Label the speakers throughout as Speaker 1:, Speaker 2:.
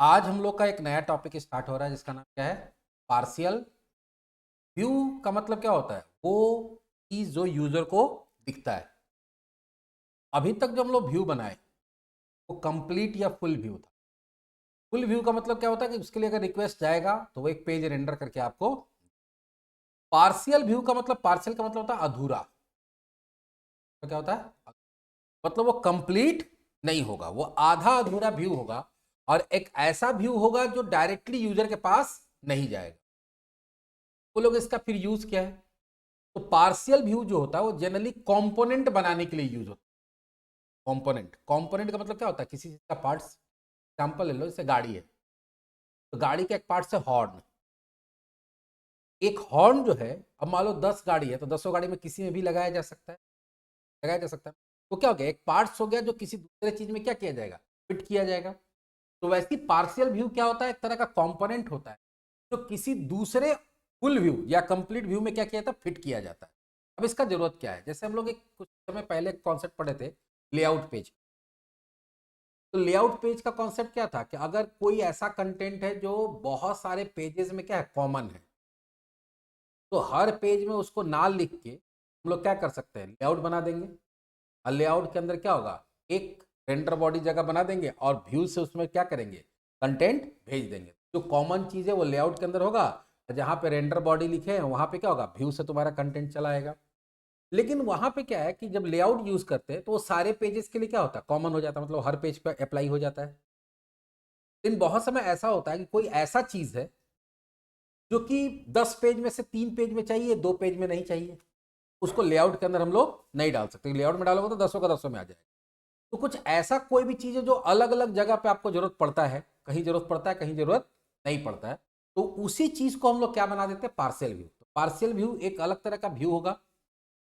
Speaker 1: आज हम लोग का एक नया टॉपिक स्टार्ट हो रहा है जिसका नाम क्या है? Partial view. का मतलब क्या होता है? वो चीज जो यूजर को दिखता है। अभी तक जो हम लोग व्यू बनाए वो कंप्लीट या फुल व्यू था। फुल व्यू का मतलब क्या होता है कि उसके लिए अगर रिक्वेस्ट जाएगा तो वो एक पेज रेंडर करके आपको। पार्शियल व्यू का मतलब, पार्शियल का मतलब होता है अधूरा। तो क्या होता है? मतलब वो कंप्लीट नहीं होगा, वो आधा अधूरा व्यू होगा। और एक ऐसा व्यू होगा जो डायरेक्टली यूजर के पास नहीं जाएगा। वो लोग इसका फिर यूज क्या है? तो पार्शियल व्यू जो होता है वो जनरली कंपोनेंट बनाने के लिए यूज होता है। कंपोनेंट कंपोनेंट का मतलब क्या होता है? किसी चीज का पार्ट्स। एग्जांपल ले लो, जैसे गाड़ी है तो गाड़ी का एक पार्ट है हॉर्न। एक हॉर्न जो है, अब मान लो 10 गाड़ी है तो 10 गाड़ी में किसी में भी लगाया जा सकता है। लगाया जा सकता है। तो क्या हो गया? एक पार्ट्स हो गया जो किसी दूसरे चीज में क्या किया जाएगा? फिट किया जाएगा। तो वैसे ही पार्शियल व्यू क्या होता है? एक तरह का कंपोनेंट होता है जो किसी दूसरे फुल व्यू या कंप्लीट व्यू में क्या किया जाता है? फिट किया जाता है। अब इसका जरूरत क्या है? जैसे हम लोग एक कुछ समय पहले कॉन्सेप्ट पढ़े थे, लेआउट पेज। तो लेआउट पेज का कॉन्सेप्ट क्या था कि अगर कोई ऐसा कंटेंट है जो बहुत सारे पेजेस में क्या है, कॉमन है, तो हर पेज में उसको ना लिख के हम लोग क्या कर सकते हैं? लेआउट बना देंगे। और लेआउट के अंदर क्या होगा? एक रेंडर बॉडी जगह बना देंगे और व्यू से उसमें क्या करेंगे? कंटेंट भेज देंगे। जो कॉमन चीज है वो लेआउट के अंदर होगा, जहां पे रेंडर बॉडी लिखे हैं वहां पे क्या होगा? व्यू से तुम्हारा कंटेंट चला आएगा। लेकिन वहां पे क्या है कि जब लेआउट यूज करते हैं तो वो सारे पेजेस के लिए क्या होता है? कॉमन हो जाता है, मतलब हर पेज पे अप्लाई हो जाता है। लेकिन बहुत समय ऐसा होता है कि कोई ऐसा चीज है जो कि 10 पेज में से 3 पेज में चाहिए, 2 पेज में नहीं चाहिए। उसको लेआउट के अंदर हम लोग नहीं डाल सकते। लेआउट में डालोगे तो 10 का 10 में आ जाएगा। तो कुछ ऐसा कोई भी चीज है जो अलग अलग जगह पे आपको जरूरत पड़ता है, कहीं जरूरत पड़ता है कहीं जरूरत नहीं पड़ता है, तो उसी चीज को हम लोग क्या बना देते हैं? Partial view. तो पार्शियल व्यू एक अलग तरह का व्यू होगा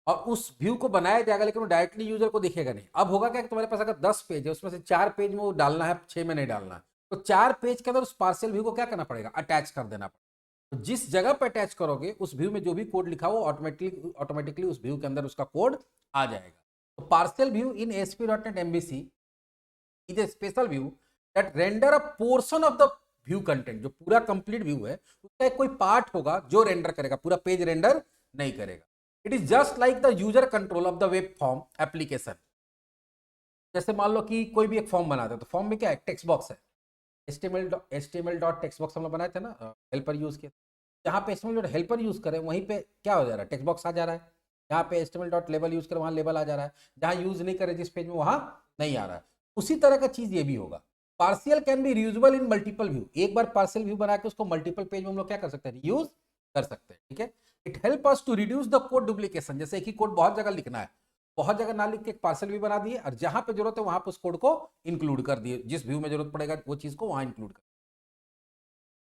Speaker 1: और उस व्यू को बनाया जाएगा, लेकिन वो डायरेक्टली यूजर को दिखेगा नहीं। अब होगा क्या कि तुम्हारे पास अगर 10 पेज है, उसमें से 4 पेज में वो डालना है, 6 में नहीं डालना है, तो 4 पेज के अंदर उस पार्शियल व्यू को क्या करना पड़ेगा? अटैच कर देना पड़ेगा। तो जिस जगह पर अटैच करोगे उस व्यू में जो भी कोड लिखा हो ऑटोमेटिकली ऑटोमेटिकली उस व्यू के अंदर उसका कोड आ जाएगा। तो partial view in ASP.NET MVC is a special view that render a portion of the view content. जो पूरा कंप्लीट व्यू है उसका एक कोई पार्ट होगा जो रेंडर करेगा, पूरा पेज रेंडर नहीं करेगा। It is just like the user control of the web form application. जैसे मान लो कि कोई भी एक फॉर्म बनाता है तो फॉर्म में क्या है? टेक्स्ट बॉक्स है। HTML डॉट टेक्स्ट बॉक्स हम लोग बनाए थे ना, हेल्पर यूज किए। जहाँ पे HTML डॉट हेल्पर यूज करें वहीं पे क्या हो जा रहा है? टेक्स्ट बॉक्स आ जा रहा है। जहाँ पे HTML डॉट लेबल यूज करें वहाँ लेबल आ जा रहा है। जहाँ यूज नहीं करे जिस पेज में वहाँ नहीं आ रहा है। उसी तरह का चीज ये भी होगा। Partial can be reusable in multiple view. एक बार पार्शियल व्यू बना के उसको मल्टीपल पेज में हम लोग क्या कर सकते हैं? यूज कर सकते हैं। ठीक है। It help us to reduce the code duplication. जैसे एक ही कोड बहुत जगह लिखना है, बहुत जगह ना लिख के एक पार्सल भी बना दिए और जहां पे जरूरत है वहां पे उस कोड को इंक्लूड कर दिए, जिस व्यू में जरूरत पड़ेगा वो चीज को वहां इंक्लूड कर।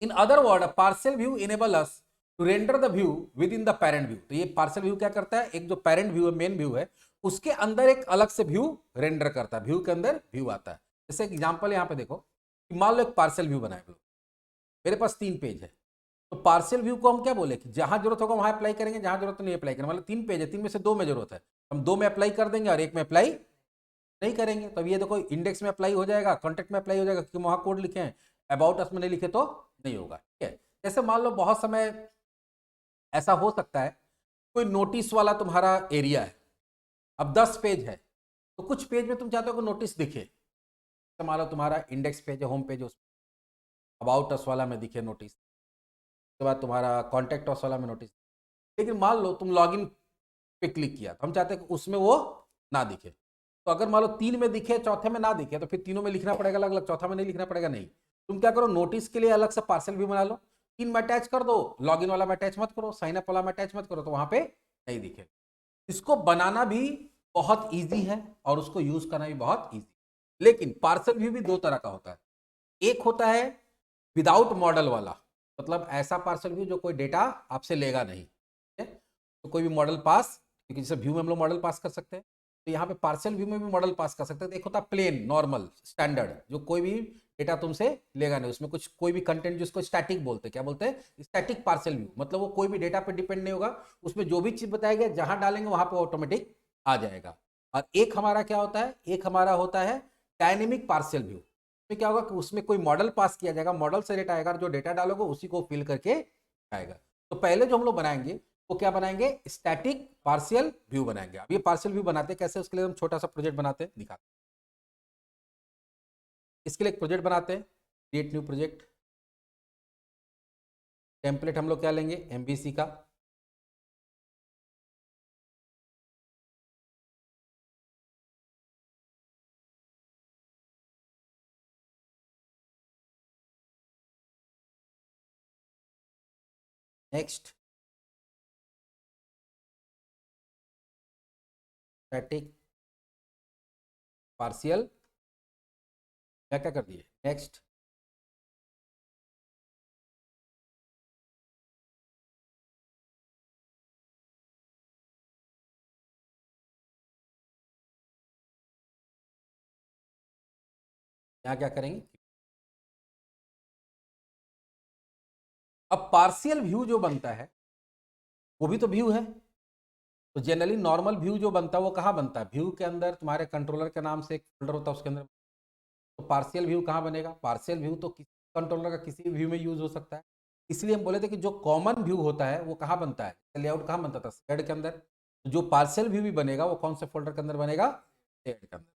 Speaker 1: In other word, partial view enable us to render the view within the parent view. तो ये पार्शियल व्यू क्या करता है? एक जो पेरेंट व्यू है, मेन व्यू है, उसके अंदर एक अलग से व्यू रेंडर करता है। व्यू के अंदर व्यू आता है। जैसे एग्जांपल यहाँ पे देखो कि मान लो एक पार्शियल व्यू बनाए, मेरे पास 3 पेज है। तो पार्शियल व्यू को हम क्या बोले कि जहां जरूरत होगा वहां अप्लाई करेंगे, जहां जरूरत नहीं अप्लाई करेंगे। मतलब 3 पेज है, 3 में से 2 में जरूरत है, हम 2 में अप्लाई कर देंगे और 1 में अप्लाई नहीं करेंगे। तो ये देखो इंडेक्स में अप्लाई हो जाएगा, कॉन्टेक्ट में अप्लाई हो जाएगा क्योंकि वहां कोड लिखे हैं। अबाउट अस में नहीं लिखे तो नहीं होगा। ठीक है। जैसे मान लो बहुत समय ऐसा हो सकता है कोई नोटिस वाला तुम्हारा एरिया है, अब 10 पेज है, तो कुछ पेज में तुम चाहते हो कि नोटिस दिखे। तो मान लो तुम्हारा इंडेक्स पेज है, होम पेज है, उसमें अबाउट अस वाला में दिखे नोटिस, उसके बाद तुम्हारा कॉन्टेक्ट अस वाला में नोटिस। लेकिन मान लो तुम लॉगिन पे क्लिक किया तो हम चाहते हैं कि उसमें वो ना दिखे। तो अगर मान लो 3 में दिखे, चौथे में ना दिखे, तो फिर तीनों में लिखना पड़ेगा अलग अलग, चौथा में नहीं लिखना पड़ेगा। नहीं, तुम क्या करो, नोटिस के लिए अलग से पार्सल भी बना लो, 3 में अटैच कर दो, लॉगिन वाला में अटैच मत करो, साइन अप वाला में अटैच मत करो, तो वहां पे नहीं दिखे। इसको बनाना भी बहुत ईजी है और उसको यूज करना भी बहुत ईजी। लेकिन पार्सल व्यू भी 2 तरह का होता है। एक होता है विदाउट मॉडल वाला, मतलब ऐसा पार्सल व्यू जो कोई डेटा आपसे लेगा नहीं। ठीक है? तो कोई भी मॉडल पास, क्योंकि जैसे व्यू में हम लोग मॉडल पास कर सकते हैं, तो यहाँ पे पार्सल व्यू में भी मॉडल पास कर सकते हैं। तो एक होता है प्लेन नॉर्मल स्टैंडर्ड, जो कोई भी डेटा तुमसे लेगा नहीं, उसमें कुछ कोई भी कंटेंट, जिसको स्टैटिक बोलते हैं। क्या बोलते हैं? Static parcel view. मतलब वो कोई भी डेटा पे डिपेंड नहीं होगा, उसमें जो भी चीज बताएगा जहां डालेंगे वहां पे ऑटोमेटिक आ जाएगा। और एक हमारा क्या होता है? एक हमारा होता है डायनेमिक पार्सल व्यू। उसमें क्या होगा कि उसमें कोई मॉडल पास किया जाएगा, मॉडल से डेटा आएगा, जो डेटा डालोगे उसी को फिल करके आएगा। तो पहले जो हम लोग बनाएंगे वो क्या बनाएंगे, स्टैटिक पार्शियल व्यू बनाएंगे। अब ये पार्शियल व्यू बनाते कैसे, उसके लिए हम छोटा सा प्रोजेक्ट बनाते हैं, दिखाते हैं। इसके लिए एक प्रोजेक्ट बनाते हैं, क्रिएट न्यू प्रोजेक्ट। टेम्पलेट हम लोग क्या लेंगे, एमवीसी का। नेक्स्ट, स्टैटिक पार्शियल, क्या क्या कर दिए, नेक्स्ट। यहाँ क्या करेंगे, अब पार्शियल व्यू जो बनता है वो भी तो व्यू है। तो जनरली नॉर्मल व्यू जो बनता है वो कहाँ बनता है, व्यू के अंदर तुम्हारे कंट्रोलर के नाम से एक फोल्डर होता है उसके अंदर। तो पार्शियल व्यू कहाँ बनेगा, पार्शियल व्यू तो किसी कंट्रोलर का किसी व्यू में यूज हो सकता है। इसलिए हम बोले थे कि जो कॉमन व्यू होता है वो कहाँ बनता है, लेआउट कहाँ बनता था, शेड के अंदर। तो जो पार्शियल व्यू भी बनेगा वो कौन से फोल्डर के अंदर बनेगा, शेड के अंदर।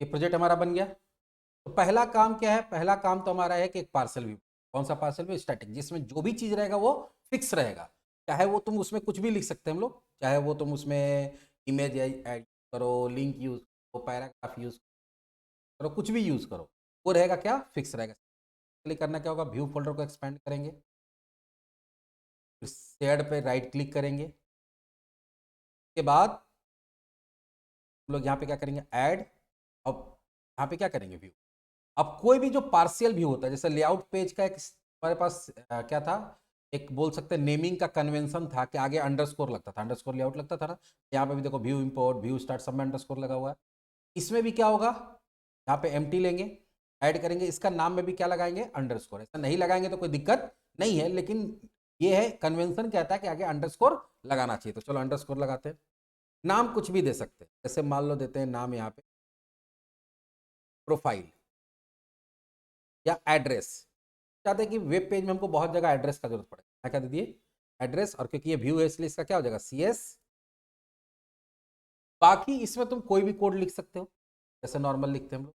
Speaker 1: ये प्रोजेक्ट हमारा बन गया। तो पहला काम क्या है, पहला काम तो हमारा है कि एक पार्सल व्यू। कौन सा पार्सल व्यू, स्टैटिक, जिसमें जो भी चीज रहेगा वो फिक्स रहेगा। चाहे वो तुम उसमें कुछ भी लिख सकते हैं हम लोग, चाहे वो तुम उसमें इमेज ऐड करो, लिंक यूज करो, पैराग्राफ यूज करो, कुछ भी यूज करो, वो रहेगा क्या, फिक्स रहेगा। क्लिक करना क्या होगा, व्यू फोल्डर को एक्सपेंड करेंगे, फिर शेयर पे राइट क्लिक करेंगे। उसके बाद हम लोग यहाँ पे क्या करेंगे, ऐड। अब यहाँ पे क्या करेंगे, व्यू। अब कोई भी जो पार्शियल व्यू होता है, जैसे लेआउट पेज का एक हमारे पास क्या था, एक बोल सकते हैं नेमिंग का कन्वेंशन था कि आगे अंडरस्कोर लगता था, अंडरस्कोर लेआउट लगता था ना। यहाँ पे भी देखो व्यू इंपोर्ट, व्यू स्टार्ट, सब में अंडरस्कोर लगा हुआ है। इसमें भी क्या होगा, यहाँ पे एम्प्टी लेंगे, ऐड करेंगे, इसका नाम में भी क्या लगाएंगे, अंडरस्कोर। ऐसा नहीं लगाएंगे तो कोई दिक्कत नहीं है, लेकिन ये है कन्वेंशन कहता है कि आगे अंडरस्कोर लगाना चाहिए, तो चलो अंडरस्कोर लगाते हैं। नाम कुछ भी दे सकते हैं, जैसे मान लो देते हैं नाम यहाँ पे प्रोफाइल या एड्रेस। चाहते हैं कि वेब पेज में हमको बहुत जगह एड्रेस का जरूरत पड़े, क्या दे दिए, एड्रेस। और क्योंकि ये व्यू है इसलिए इसका क्या हो जाएगा, सी एस। बाकी इसमें तुम कोई भी कोड लिख सकते हो, जैसे नॉर्मल लिखते हैं हम लोग।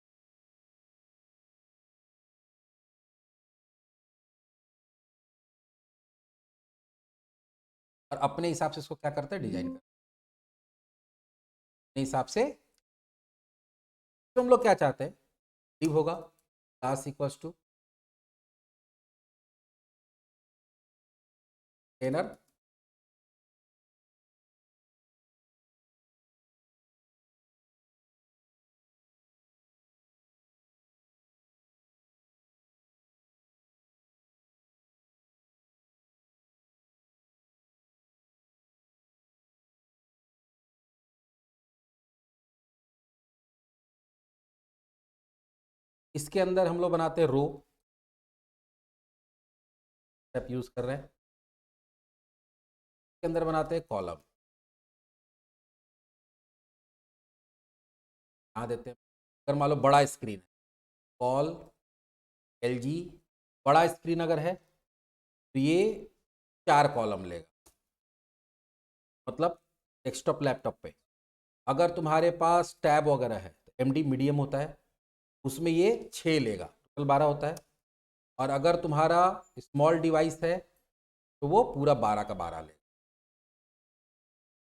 Speaker 1: और अपने हिसाब से इसको क्या करते हैं, डिजाइन करते हैं अपने हिसाब से। तो हम लोग क्या चाहते हैं, div होगा क्लास इक्वल्स टू कंटेनर। इसके अंदर हम लोग बनाते हैं रो, स्टेप यूज कर रहे हैं। इसके अंदर बनाते हैं कॉलम, यहाँ देते हैं। अगर मान लो बड़ा स्क्रीन है, कॉल LG, बड़ा स्क्रीन अगर है तो ये 4 कॉलम लेगा, मतलब डेस्कटॉप लैपटॉप पे। अगर तुम्हारे पास टैब वगैरह है तो MD मीडियम होता है, उसमें ये 6 लेगा, टोटल 12 होता है। और अगर तुम्हारा स्मॉल डिवाइस है तो वो पूरा 12 का 12 लेगा।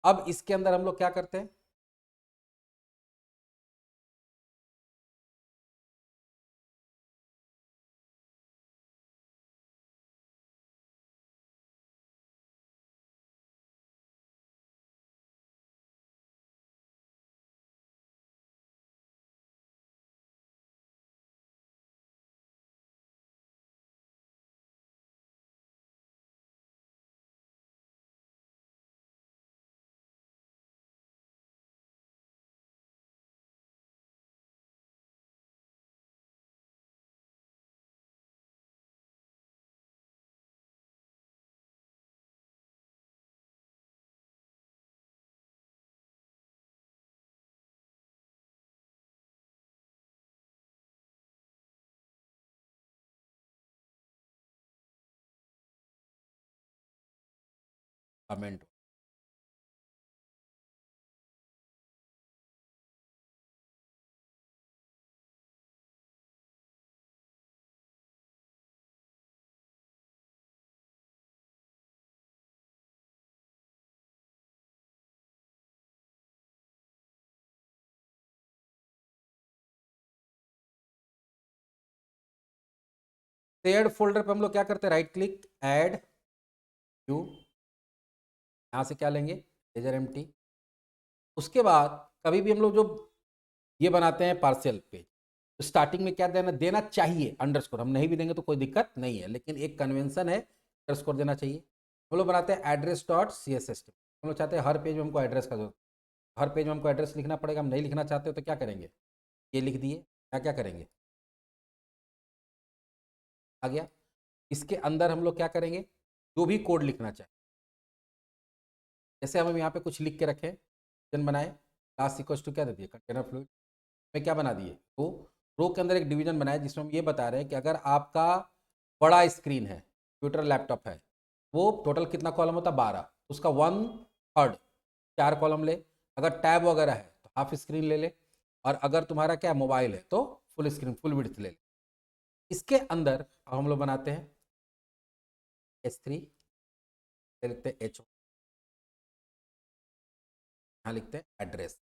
Speaker 1: अब इसके अंदर हम लोग क्या करते हैं, कमेंट। शेयर्ड फोल्डर पे हम लोग क्या करते हैं, राइट क्लिक, ऐड न्यू, यहाँ से क्या लेंगे, लेजर एम्प्टी। उसके बाद कभी भी हम लोग जो ये बनाते हैं पार्शियल पेज, तो स्टार्टिंग में क्या देना देना चाहिए, अंडरस्कोर। हम नहीं भी देंगे तो कोई दिक्कत नहीं है, लेकिन एक कन्वेंशन है, अंडरस्कोर देना चाहिए। हम लोग बनाते हैं address dot C S S. हम लोग चाहते हैं हर पेज में हमको एड्रेस का जरूरत, हर पेज में हमको एड्रेस लिखना पड़ेगा। हम नहीं लिखना चाहते हो तो क्या करेंगे, ये लिख दिए, क्या क्या करेंगे, आ गया। इसके अंदर हम लोग क्या करेंगे, जो भी कोड लिखना चाहे, जैसे हम यहाँ पे कुछ लिख के रखें, डिवीजन बनाए, क्लास इक्वल्स टू क्या दे दिए, कंटेनर फ्लूइड में क्या बना दिए, रो के अंदर एक डिवीजन बनाए, जिसमें हम ये बता रहे हैं कि अगर आपका बड़ा स्क्रीन है, कंप्यूटर लैपटॉप है, वो टोटल कितना कॉलम होता है, 12, उसका 1/3 4 कॉलम ले। अगर टैब वगैरह है तो हाफ स्क्रीन ले ले, और अगर तुम्हारा क्या मोबाइल है तो फुल स्क्रीन फुल विड्थ ले ले। इसके अंदर हम लोग बनाते हैं H3, लिखते हैं H, यहाँ लिखते हैं एड्रेस,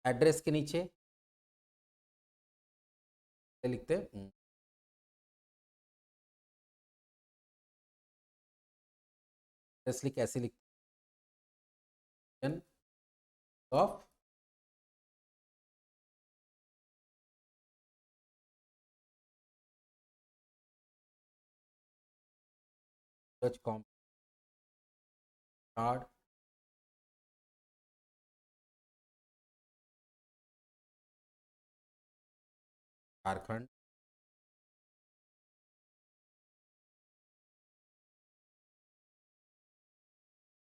Speaker 1: एड्रेस के नीचे लिखते हैं एड्रेस, लिख ऐसे लिखते हैं ऑफ कॉम कार्ड झारखंड।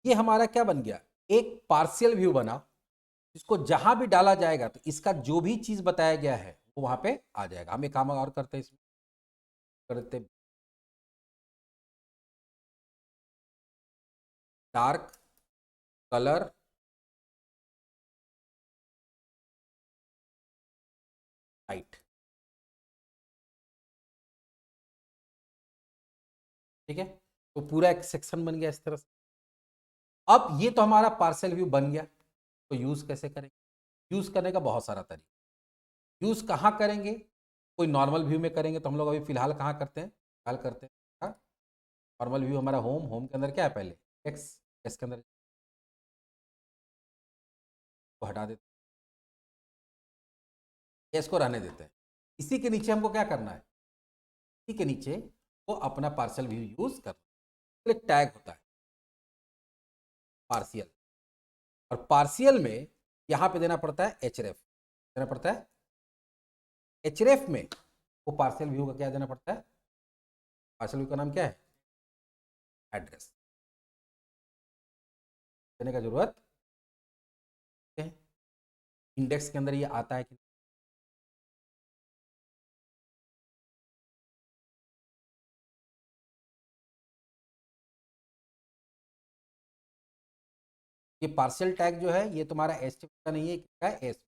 Speaker 1: ये हमारा क्या बन गया, एक पार्शियल व्यू बना, इसको जहां भी डाला जाएगा तो इसका जो भी चीज बताया गया है वो वहां पे आ जाएगा। हम एक काम और करते हैं, इसमें करते डार्क कलर लाइट, ठीक है। तो पूरा एक सेक्शन बन गया इस तरह से। अब ये तो हमारा पार्शियल व्यू बन गया, तो यूज कैसे करेंगे, यूज करने का बहुत सारा तरीका। यूज कहाँ करेंगे, कोई नॉर्मल व्यू में करेंगे, तो हम लोग अभी फिलहाल कहाँ करते हैं, फिलहाल करते हैं नॉर्मल व्यू। हमारा होम, होम के अंदर क्या है, पहले एक्स, एक्स के अंदर को हटा देते हैं, एस को रहने देते हैं। इसी के नीचे हमको क्या करना है, इसी के नीचे वो अपना पार्शियल व्यू यूज करना, एक टैग होता है पार्शियल, और पार्शियल में यहाँ पे देना पड़ता है एचरेफ, देना पड़ता है एचरेफ में, वो पार्शियल व्यू का क्या देना पड़ता है, पार्शियल व्यू का नाम क्या है, एड्रेस देने का जरूरत है। इंडेक्स के अंदर ये आता है कि ये पार्शियल टैग जो है ये तुम्हारा एस का नहीं है, क्या है एस।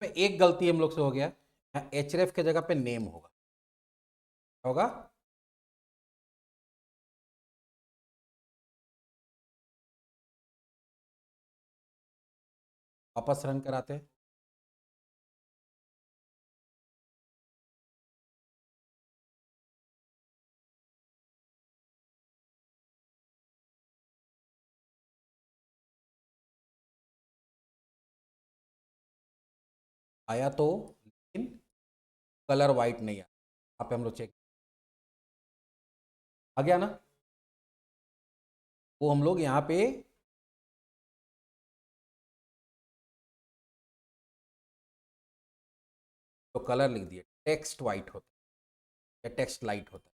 Speaker 1: एक गलती हम लोग से हो गया, href के जगह पे नेम होगा, होगा वापस रन कराते हैं। आया तो, लेकिन कलर वाइट नहीं आया। यहाँ पे हम लोग चेक, आ गया ना, वो हम लोग यहाँ पे तो कलर लिख दिए, टेक्स्ट वाइट होता है या टेक्स्ट लाइट होता है।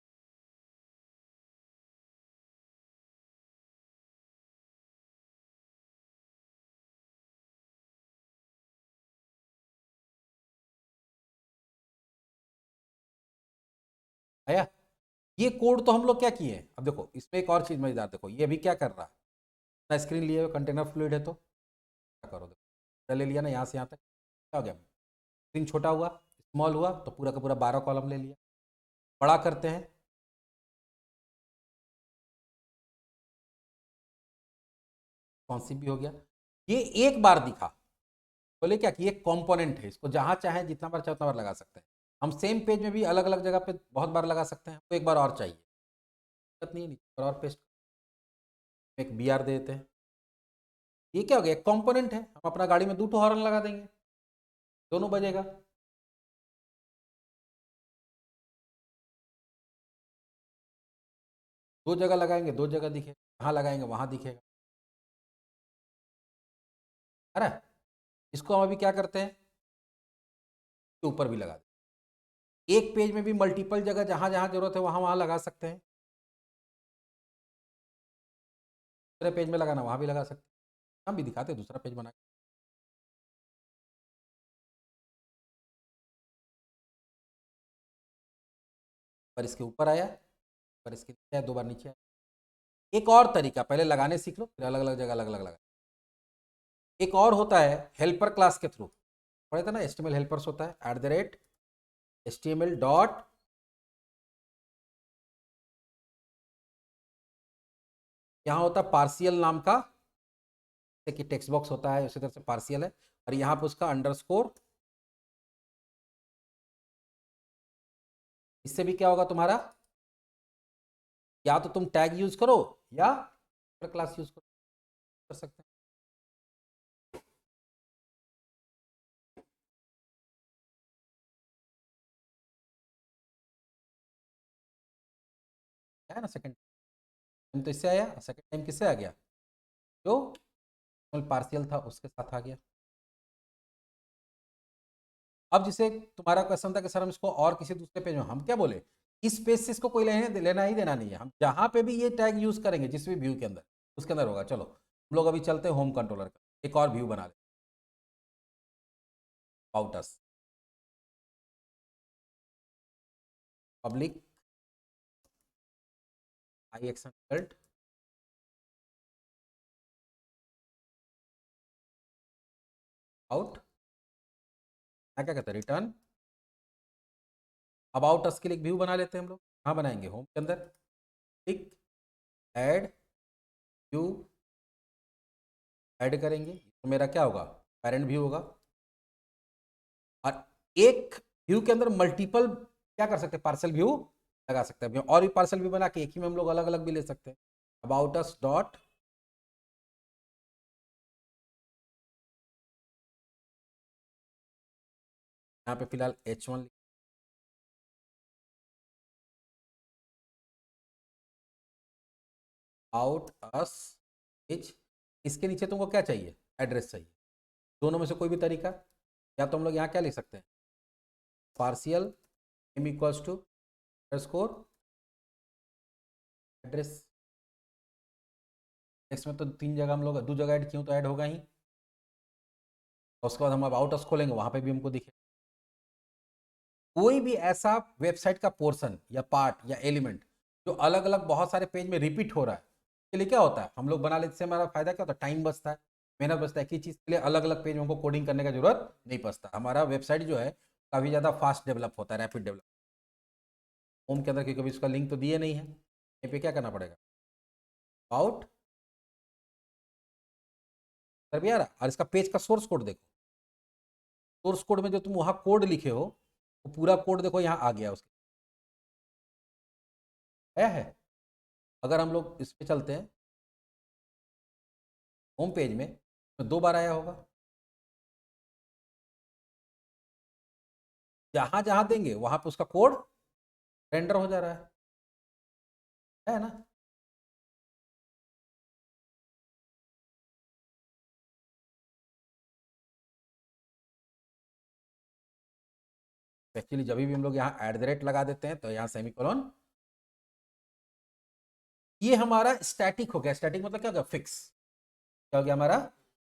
Speaker 1: आया, ये कोड तो हम लोग क्या किए हैं। अब देखो इसमें एक और चीज मजेदार, देखो ये अभी क्या कर रहा है, स्क्रीन लिए हुए कंटेनर फ्लूइड है तो क्या करो, देखो ले लिया ना यहाँ से यहाँ तक, क्या हो गया, स्क्रीन छोटा हुआ, स्मॉल हुआ तो पूरा का पूरा 12 कॉलम ले लिया। बड़ा करते हैं, कॉन्सिप भी हो गया। ये एक बार दिखा, बोले क्या कि ये कंपोनेंट है, इसको जहां चाहे जितना बार चाहे उतना बार लगा सकते हैं। हम सेम पेज में भी अलग अलग जगह पे बहुत बार लगा सकते हैं, तो एक बार और चाहिए, दिक्कत नहीं है, नीचे और पेस्ट एक बी आर दे देते हैं। ये क्या हो गया, एक कंपोनेंट है, हम अपना गाड़ी में 2 हॉर्न लगा देंगे, दोनों बजेगा। दो जगह लगाएंगे, दो जगह दिखेगा, कहाँ लगाएंगे वहां दिखेगा। है ना, इसको हम अभी क्या करते हैं, ऊपर भी लगा दें, एक पेज में भी मल्टीपल जगह जहां जहां जरूरत है वहां वहां लगा सकते हैं। दूसरे पेज में लगाना वहां भी लगा सकते हैं, हम भी दिखाते हैं दूसरा पेज बना के। पर इसके ऊपर आया, पर इसके नीचे आया, 2 बार नीचे आया। एक और तरीका, पहले लगाने सीख लो फिर अलग अलग जगह अलग अलग लगा। एक और होता है हेल्पर क्लास के थ्रू, पढ़े थे ना, HTML हेल्पर्स होता है @HTML डॉट, यहाँ होता है पार्शियल नाम का, जैसे कि टेक्स्ट बॉक्स होता है उसी तरह से पार्शियल है, और यहाँ पे उसका अंडरस्कोर। इससे भी क्या होगा तुम्हारा, या तो तुम टैग यूज करो या क्लास यूज करो, कर सकते हैं। है ना, सेकंड टाइम तो इससे आया, सेकंड टाइम किससे आ गया, जो पार्शियल था उसके साथ आ गया। अब जिसे तुम्हारा क्वेश्चन था कि सर हम इसको और किसी दूसरे पेज में, हम क्या बोले, इस पेज से इसको कोई लेना ही देना नहीं है, हम जहां पे भी ये टैग यूज करेंगे जिस भी व्यू के अंदर उसके अंदर होगा। चलो हम लोग अभी चलते हैं होम कंट्रोलर का, एक और व्यू बना ले, about us, public I action result, out, क्या कहते हैं, रिटर्न। अबाउट अस के लिए एक व्यू बना लेते हैं हम लोग, कहाँ बनाएंगे, होम के अंदर, क्लिक ऐड व्यू, ऐड करेंगे तो मेरा क्या होगा, पेरेंट व्यू होगा। और एक व्यू के अंदर मल्टीपल क्या कर सकते हैं, पार्सल व्यू लगा सकते हैं, और भी पार्सल व्यू बना के एक ही में हम लोग अलग अलग भी ले सकते हैं। अबाउट अस डॉट, यहाँ पे फिलहाल H1, आउट अस इज, इसके नीचे तुमको क्या चाहिए, एड्रेस चाहिए, दोनों में से कोई भी तरीका, या तो हम लोग यहाँ क्या लिख सकते हैं, partial m equals to underscore address. इसमें तो 3 जगह हम लोग 2 जगह ऐड किए तो ऐड होगा ही, और उसके बाद हम अब आउट अस खोलेंगे वहां पे भी हमको दिखे। कोई भी ऐसा वेबसाइट का पोर्शन या पार्ट या एलिमेंट जो अलग अलग बहुत सारे पेज में रिपीट हो रहा है, इसके लिए क्या होता है, हम लोग बना लेते हैं, हमारा फायदा क्या होता है, टाइम बचता है। मेहनत बचता है कि चीज़ के लिए अलग अलग पेज में हमको कोडिंग करने का जरूरत नहीं पड़ता। हमारा वेबसाइट जो है काफ़ी ज़्यादा फास्ट डेवलप होता है, रैपिड डेवलप। होम के अंदर, क्योंकि कभी उसका लिंक तो दिए नहीं है, यहाँ पे क्या करना पड़ेगा, अबाउट कर भी आ रहा। और इसका पेज का सोर्स कोड देखो, सोर्स कोड में जो तुम वहाँ कोड लिखे हो वो पूरा कोड देखो यहाँ आ गया उसके, है। अगर हम लोग इस पे चलते हैं होम पेज में, तो 2 बार आया होगा। जहाँ जहाँ देंगे वहाँ पे उसका कोड रेंडर हो जा रहा है ना। एक्चुअली जब भी हम लोग यहाँ एट द रेट लगा देते हैं तो यहाँ सेमीकोलन, ये हमारा स्टैटिक हो गया। स्टैटिक मतलब क्या हो गया, फिक्स। क्या हो गया हमारा,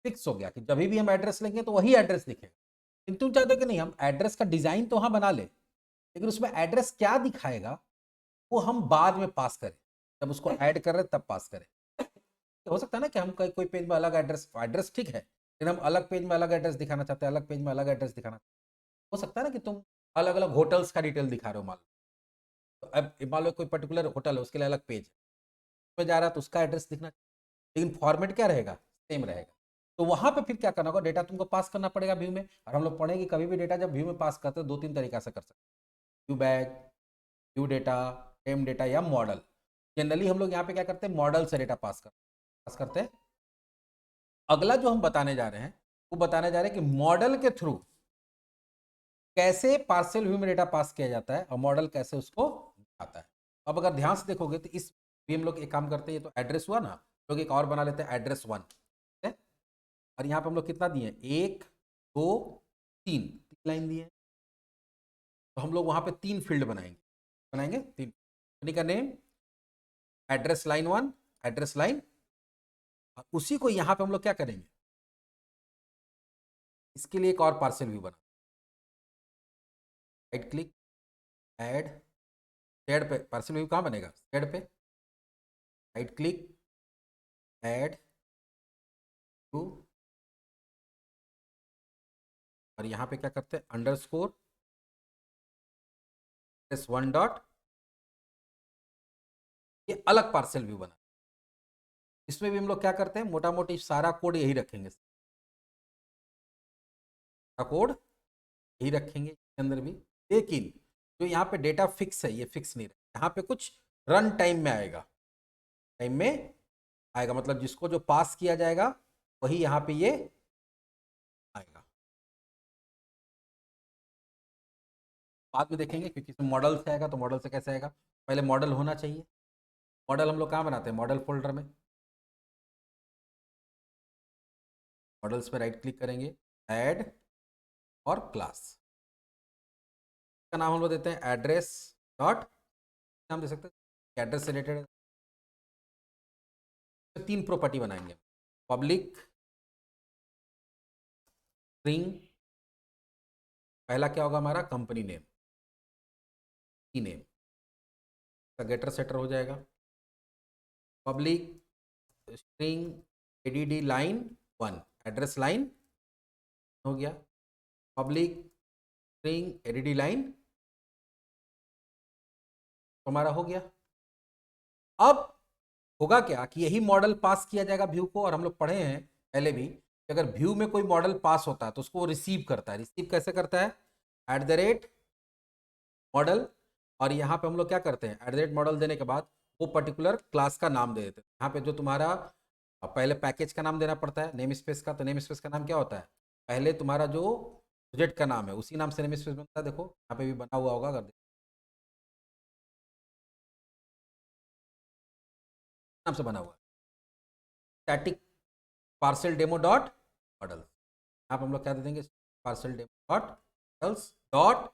Speaker 1: फिक्स हो गया कि जब भी हम एड्रेस लेंगे तो वही एड्रेस दिखेगा। लेकिन तुम चाहते हो कि नहीं, हम एड्रेस का डिजाइन तो वहां बना ले, लेकिन उसमें एड्रेस क्या दिखाएगा वो हम बाद में पास करें, जब उसको ऐड कर रहे तब पास करें। हो सकता है ना कि हम कोई पेज में अलग एड्रेस, एड्रेस ठीक है, लेकिन हम अलग पेज में अलग एड्रेस दिखाना चाहते हैं, अलग पेज में अलग एड्रेस दिखाना। हो सकता है ना कि तुम अलग अलग होटल्स का डिटेल दिखा रहे हो, मान लो। तो अब मान लो कोई पर्टिकुलर होटल है, उसके लिए अलग पेज में जा रहा है तो उसका एड्रेस दिखना, लेकिन फॉर्मेट क्या रहेगा, सेम रहेगा। तो वहां पे फिर क्या करना होगा, डेटा तुमको पास करना पड़ेगा व्यू में। और हम लोग पढ़ेंगे कभी भी डेटा जब व्यू में पास करते हैं 2-3 तरीका से कर सकते हैं, व्यू बैग, व्यू डेटा, टेम डेटा या मॉडल। जनरली हम लोग यहाँ पे क्या करते हैं, मॉडल से डेटा पास करते हैं। अगला जो हम बताने जा रहे हैं वो बताने जा रहे हैं कि मॉडल के थ्रू कैसे पार्शियल व्यू में डेटा पास किया जाता है और मॉडल कैसे उसको आता है। अब अगर ध्यान से देखोगे तो इस भी हम लोग एक काम करते हैं, ये तो एड्रेस हुआ ना, लोग एक और बना लेते हैं एड्रेस 1, और यहाँ पे हम लोग कितना दिए, 1 2 3 लाइन दिए। तो हम लोग वहां पे 3 फील्ड बनाएंगे 3 का name, address line 1, address line, और उसी को यहाँ पे हम लोग क्या करेंगे, इसके लिए एक और पार्सल व्यू बना, राइट क्लिक, ऐड, शेड पे पार्सल व्यू कहाँ बनेगा, शेड पे, राइट क्लिक, ऐड टू, और यहाँ पे क्या करते हैं, अंडरस्कोर वन डॉट, ये अलग पार्सल व्यू बना। इसमें भी हम लोग क्या करते हैं, मोटा मोटी सारा कोड यही रखेंगे, कोड यही रखेंगे इसके अंदर भी। लेकिन जो यहाँ पे डेटा फिक्स है, ये फिक्स नहीं रहेगा, यहाँ पे कुछ रन टाइम में आएगा, टाइम में आएगा, मतलब जिसको जो पास किया जाएगा वही यहाँ पे ये आएगा। बाद में देखेंगे, क्योंकि इसमें मॉडल से आएगा, तो मॉडल से कैसे आएगा, पहले मॉडल होना चाहिए। मॉडल हम लोग कहाँ बनाते हैं, मॉडल फोल्डर में, मॉडल्स पे राइट क्लिक करेंगे, ऐड और क्लास, का नाम हम लोग देते हैं एड्रेस डॉट, नाम दे सकते हैं एड्रेस से रिलेटेड। 3 प्रॉपर्टी बनाएंगे, पब्लिक स्ट्रिंग, पहला क्या होगा हमारा, कंपनी नेम, की नेम का गेटर सेटर हो जाएगा, public string ADD line 1, address line हो गया, पब्लिक स्ट्रिंग एडीडी लाइन तो हमारा हो गया। अब होगा क्या कि यही मॉडल पास किया जाएगा व्यू को, और हम लोग पढ़े हैं पहले भी कि अगर व्यू में कोई मॉडल पास होता है तो उसको रिसीव करता है। रिसीव कैसे करता है, एट द रेट मॉडल, और यहाँ पे हम लोग क्या करते हैं, एट द रेट मॉडल देने के बाद वो पर्टिकुलर क्लास का नाम दे देते हैं। यहाँ पे जो तुम्हारा पहले पैकेज का नाम देना पड़ता है, नेम स्पेस का, तो नेम स्पेस का नाम क्या होता है, पहले तुम्हारा जो प्रोजेक्ट का नाम है उसी नाम से नेम स्पेस बनता है। देखो यहाँ पे भी बना हुआ होगा, अगर नाम से बना हुआ है, static parcel demo dot model, यहाँ पे हम लोग क्या दे देंगे, parcel demo dot models dot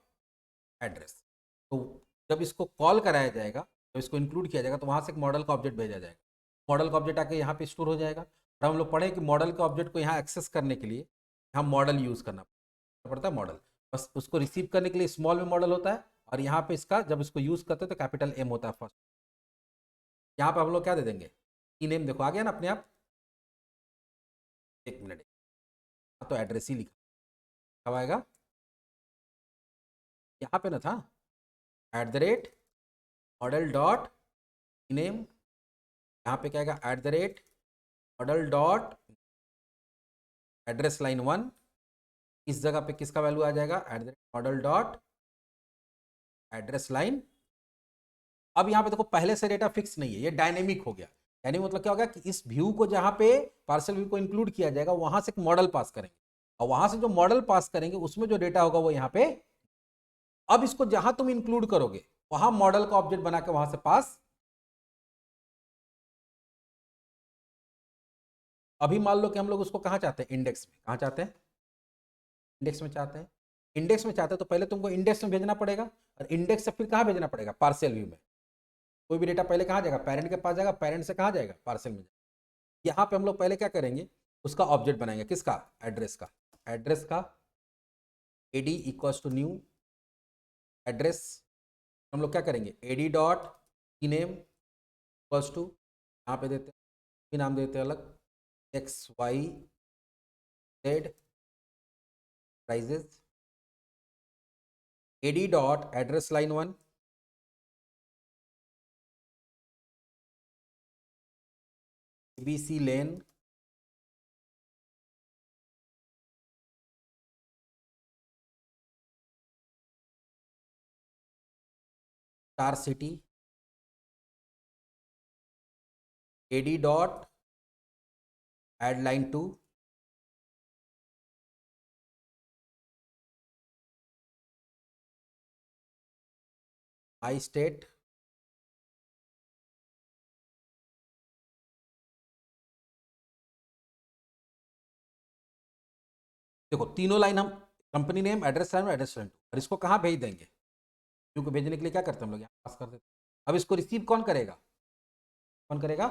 Speaker 1: address. तो जब इसको कॉल कराया जाएगा, जब इसको इंक्लूड किया जाएगा, तो वहाँ से एक मॉडल का ऑब्जेक्ट भेजा जाएगा, मॉडल का ऑब्जेक्ट आके यहाँ पे स्टोर हो जाएगा। और हम लोग पढ़े कि मॉडल के ऑब्जेक्ट को यहाँ एक्सेस करने के लिए यहाँ मॉडल यूज़ करना पड़ता है, मॉडल बस उसको रिसीव करने के लिए स्मॉल में मॉडल होता है, और यहाँ पे इसका जब इसको यूज़ करते हैं तो कैपिटल एम होता है फर्स्ट। यहाँ पे हम लोग क्या दे देंगे, की नेम देखो आ गया ना अपने आप, एक मिनट, तो एड्रेस ही लिखा, कब आएगा, यहाँ पे ना था, @model डॉट नेम, यहाँ पे क्या आएगा, @model डॉट एड्रेस लाइन 1, इस जगह पे किसका वैल्यू आ जाएगा, @model डॉट एड्रेस लाइन। अब यहाँ पे देखो पहले से डेटा फिक्स नहीं है, ये डायनेमिक हो गया। यानी मतलब क्या होगा कि इस व्यू को जहाँ पे पार्सल व्यू को इंक्लूड किया जाएगा वहां से एक मॉडल पास करेंगे, और वहां से जो मॉडल पास करेंगे उसमें जो डेटा होगा वो यहाँ पे। अब इसको जहां तुम इंक्लूड करोगे वहां मॉडल का ऑब्जेक्ट बना के वहां से पास। अभी मान लो कि हम लोग उसको कहाँ चाहते हैं, इंडेक्स में, कहाँ चाहते हैं, इंडेक्स में चाहते हैं। इंडेक्स में चाहते हैं तो पहले तुमको इंडेक्स में भेजना पड़ेगा, और इंडेक्स से फिर कहाँ भेजना पड़ेगा, पार्सल व्यू में। कोई भी डेटा पहले कहाँ जाएगा, पेरेंट के पास जाएगा, पेरेंट से कहाँ जाएगा, पार्सल में जाएगा। यहाँ पे हम लोग पहले क्या करेंगे, उसका ऑब्जेक्ट बनाएंगे, किसका, एड्रेस का। एड्रेस का ad equals to new address, हम लोग क्या करेंगे, एडी डॉट की नेम इक्वल्स टू, यहाँ पे देते हैं नाम देते हैं अलग, XYZ prizes, ad dot address line 1, ABC lane, star city, ad dot ad line 2, I state, देखो तीनों लाइन हम, कंपनी नेम, एड्रेस लाइन और एड्रेस लाइन 2, और इसको कहाँ भेज देंगे, क्योंकि भेजने के लिए क्या करते हैं हम लोग, यहाँ पास कर देते हैं। अब इसको रिसीव कौन करेगा, कौन करेगा,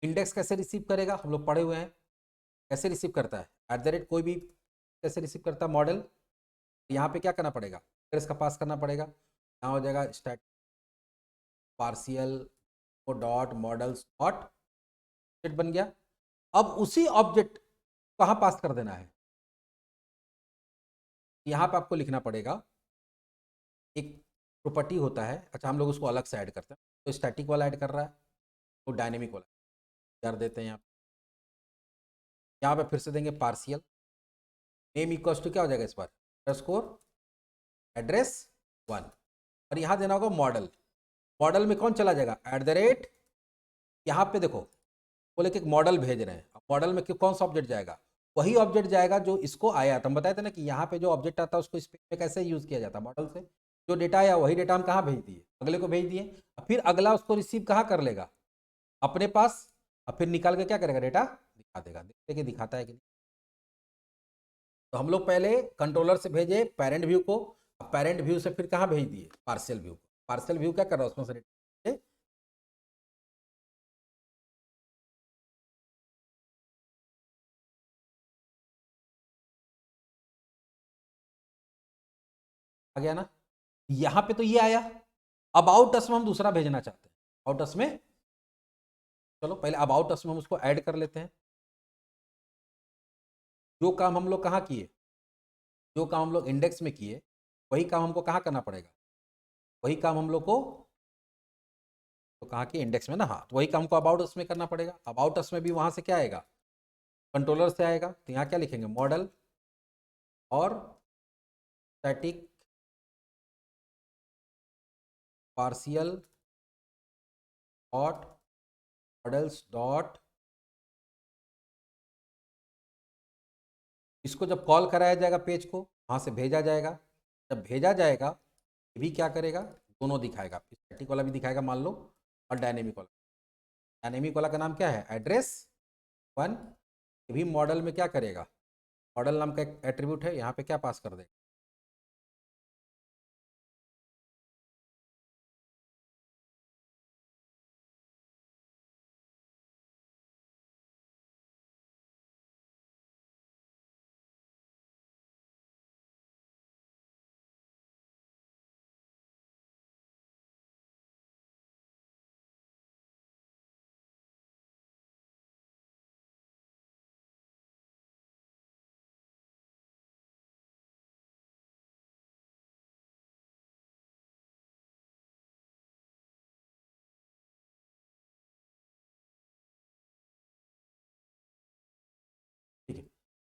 Speaker 1: इंडेक्स कैसे रिसीव करेगा, हम लोग पढ़े हुए हैं, कैसे रिसीव करता है, कोई भी कैसे रिसीव करता है, मॉडल। यहाँ पे क्या करना पड़ेगा, एड्रेस का पास करना पड़ेगा, यहाँ हो जाएगा stat partial dot models dot object बन गया। अब उसी ऑब्जेक्ट कहाँ पास कर देना है, यहाँ पे आपको लिखना पड़ेगा, एक प्रॉपर्टी होता है, अच्छा हम लोग उसको अलग से ऐड करते हैं, तो स्टैटिक वाला ऐड कर रहा है, तो डायनेमिक वाला कर देते हैं। यहाँ पे फिर से देंगे पार्शियल नेम इक्वल्स टू क्या हो जाएगा इस बार, अंडरस्कोर एड्रेस 1, और यहाँ देना होगा मॉडल। मॉडल में कौन चला जाएगा, यहाँ पे देखो बोले कि एक मॉडल भेज रहे हैं, मॉडल में कौन सा ऑब्जेक्ट जाएगा, वही ऑब्जेक्ट जाएगा जो इसको आया था। हम बताए थे ना कि यहाँ पे जो ऑब्जेक्ट आता है उसको इस पे कैसे यूज किया जाता है, मॉडल से जो डेटा आया वही डेटा हम कहाँ भेज दिए, अगले को भेज दिए, फिर अगला उसको रिसीव कहाँ कर लेगा, अपने पास, और फिर निकाल के क्या करेगा, डेटा दिखा देगा। देखते कि दिखाता है कि नहीं। तो हम लोग पहले कंट्रोलर से भेजे पेरेंट व्यू को, पेरेंट व्यू से फिर कहाँ भेज दिए, पार्सल व्यू को। पार्सल व्यू क्या कर रहा है, उसमें से आ गया ना, यहाँ पे तो ये आया। अबाउट अस में हम दूसरा भेजना चाहते हैं, अबाउट अस में, चलो पहले अबाउट अस में हम उसको ऐड कर लेते हैं। जो काम हम लोग कहाँ किए, जो काम हम लोग इंडेक्स में किए वही काम हमको कहाँ करना पड़ेगा, वही काम हम लोग को, तो कहाँ की, इंडेक्स में ना, हाँ, तो वही काम को अबाउट अस में करना पड़ेगा। अबाउट अस में भी वहां से क्या आएगा, कंट्रोलर से आएगा, तो यहाँ क्या लिखेंगे, मॉडल और static partial dot models dot, इसको जब कॉल कराया जाएगा पेज को, वहां से भेजा जाएगा। जब भेजा जाएगा ये भी क्या करेगा, दोनों दिखाएगा, स्टैटिक वाला भी दिखाएगा मान लो, और डायनेमिक वाला। डायनेमिक वाला का नाम क्या है, एड्रेस 1, ये भी मॉडल में क्या करेगा, मॉडल नाम का एक एट्रीब्यूट है, यहाँ पे क्या पास कर देगा,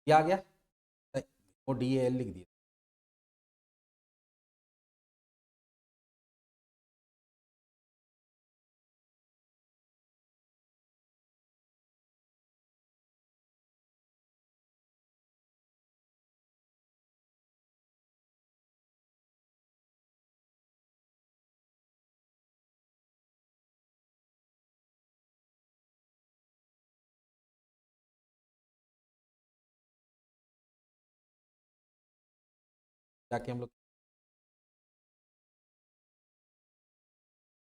Speaker 1: ये आ गया, वो DAL लिख दिया। जाके हम लोग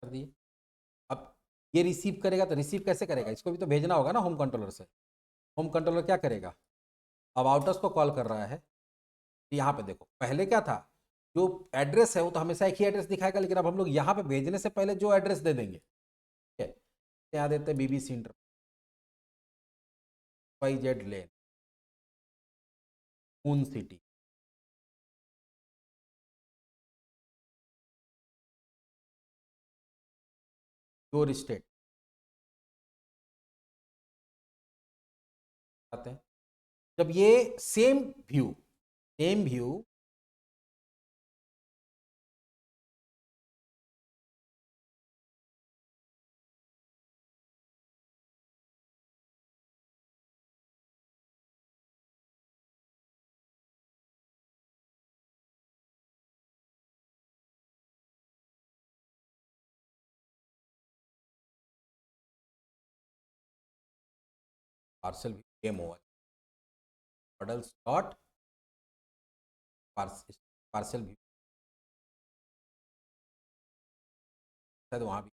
Speaker 1: कर दिए। अब ये रिसीव करेगा तो रिसीव कैसे करेगा, इसको भी तो भेजना होगा ना होम कंट्रोलर से। होम कंट्रोलर क्या करेगा, अब आउटर्स को कॉल कर रहा है। यहाँ पे देखो पहले क्या था, जो एड्रेस है वो तो हमेशा एक ही एड्रेस दिखाएगा, लेकिन अब हम लोग यहाँ पे भेजने से पहले जो एड्रेस दे देंगे, ठीक है, यहाँ देते हैं BBC inter YZ lane moon city, your state आते हैं। जब ये same view parcel view game over models dot parcel view, शायद वहाँ भी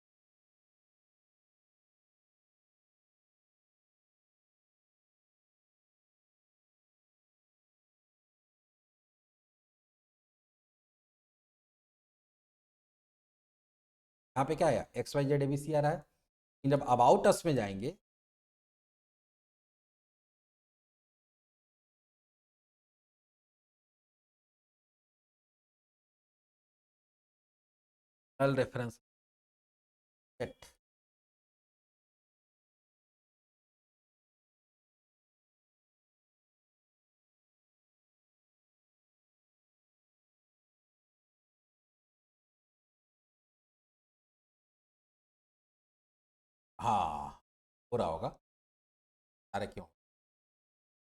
Speaker 1: यहाँ पे क्या आया XYZ ABC आ रहा है। लेकिन जब अबाउट अस में जाएंगे, नल रेफरेंस सेट, हाँ हो रहा होगा। अरे क्यों,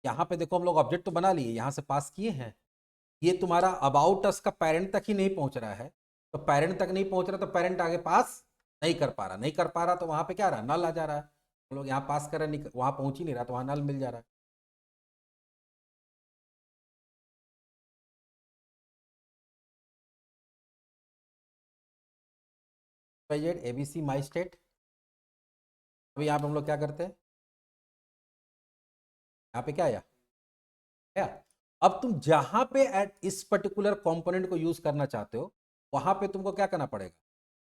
Speaker 1: यहाँ पे देखो हम लोग ऑब्जेक्ट तो बना लिए, यहाँ से पास किए हैं, ये तुम्हारा अबाउट अस का पेरेंट तक ही नहीं पहुंच रहा है, तो पेरेंट तक नहीं पहुंच रहा तो पेरेंट आगे पास नहीं कर पा रहा, तो वहां पे क्या रहा, नल आ जा रहा है। हम लोग यहाँ पास कर रहे हैं, वहां पहुंच ही नहीं रहा, तो वहां नल मिल जा रहा है। ABC my state. अभी यहाँ पे हम लोग क्या करते हैं, यहाँ पे क्या आया, क्या, अब तुम जहां पे इस पर्टिकुलर कंपोनेंट को यूज करना चाहते हो, वहां पे तुमको क्या करना पड़ेगा,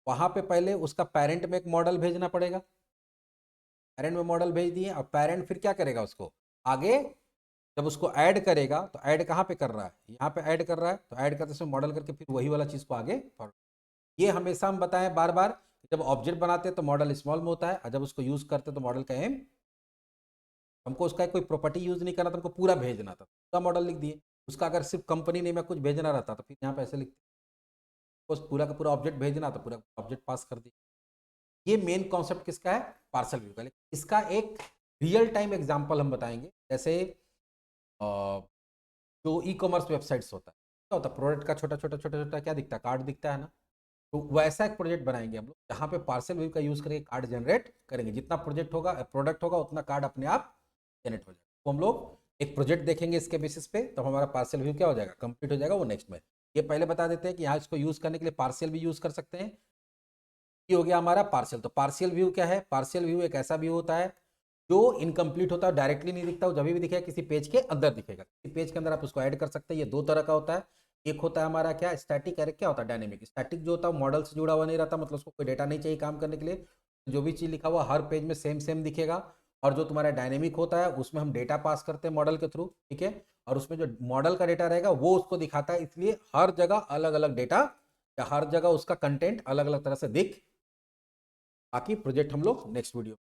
Speaker 1: वहां पे पहले उसका पेरेंट में एक मॉडल भेजना पड़ेगा। पेरेंट में मॉडल भेज दिए, अब पेरेंट फिर क्या करेगा, उसको आगे जब उसको ऐड करेगा तो ऐड कहाँ पे कर रहा है, यहाँ पे ऐड कर रहा है, तो ऐड करते समय मॉडल करके फिर वही वाला चीज को आगे फॉरवर्ड। ये हमेशा हम बताएं बार बार, जब ऑब्जेक्ट बनाते हैं तो मॉडल स्मॉल में होता है, और जब उसको यूज करते हैं तो मॉडल का एम, हमको उसका कोई प्रॉपर्टी यूज नहीं करना था, हमको पूरा भेजना था, पूरा मॉडल लिख दिए। उसका अगर सिर्फ कंपनी नेम या कुछ भेजना रहता तो फिर यहाँ पे ऐसे लिखते, उस पूरा का पूरा ऑब्जेक्ट भेजना तो पूरा ऑब्जेक्ट पास कर दिया। ये मेन कॉन्सेप्ट किसका है, पार्सल व्यू का। लेकिन इसका एक रियल टाइम एग्जांपल हम बताएंगे, जैसे जो ई कॉमर्स वेबसाइट्स होता है, क्या होता है, प्रोडक्ट का छोटा छोटा छोटा छोटा क्या दिखता है, कार्ड दिखता है ना, तो वैसा एक प्रोजेक्ट बनाएंगे हम लोग, जहाँ पे पार्सल व्यू का यूज करके कार्ड जनरेट करेंगे। जितना प्रोडक्ट होगा उतना कार्ड अपने आप जनरेट हो जाएगा। तो हम लोग एक प्रोजेक्ट देखेंगे इसके बेसिस पे, तब हमारा पार्सल व्यू क्या हो जाएगा, कंप्लीट हो जाएगा। वो नेक्स्ट में ये पहले बता देते हैं कि यहाँ इसको यूज करने के लिए पार्सल भी यूज कर सकते हैं। ये हो गया हमारा पार्शियल। तो पार्शियल व्यू क्या है, पार्शियल व्यू एक ऐसा व्यू होता है जो इनकम्प्लीट होता है, डायरेक्टली नहीं दिखता, वो जब भी दिखेगा किसी पेज के अंदर दिखेगा, किसी पेज के अंदर आप उसको ऐड कर सकते हैं। ये दो तरह का होता है, एक होता है हमारा क्या, स्टैटिक, और क्या होता है डायनेमिक। स्टैटिक जो होता है मॉडल से जुड़ा हुआ नहीं रहता, मतलब उसको कोई डेटा नहीं चाहिए काम करने के लिए, जो भी चीज़ लिखा हुआ हर पेज में सेम सेम दिखेगा। और जो तुम्हारा डायनेमिक होता है उसमें हम डेटा पास करते हैं मॉडल के थ्रू, ठीक है, और उसमें जो मॉडल का डेटा रहेगा वो उसको दिखाता है, इसलिए हर जगह अलग अलग डेटा या हर जगह उसका कंटेंट अलग अलग तरह से दिख। बाकी प्रोजेक्ट हम लोग नेक्स्ट वीडियो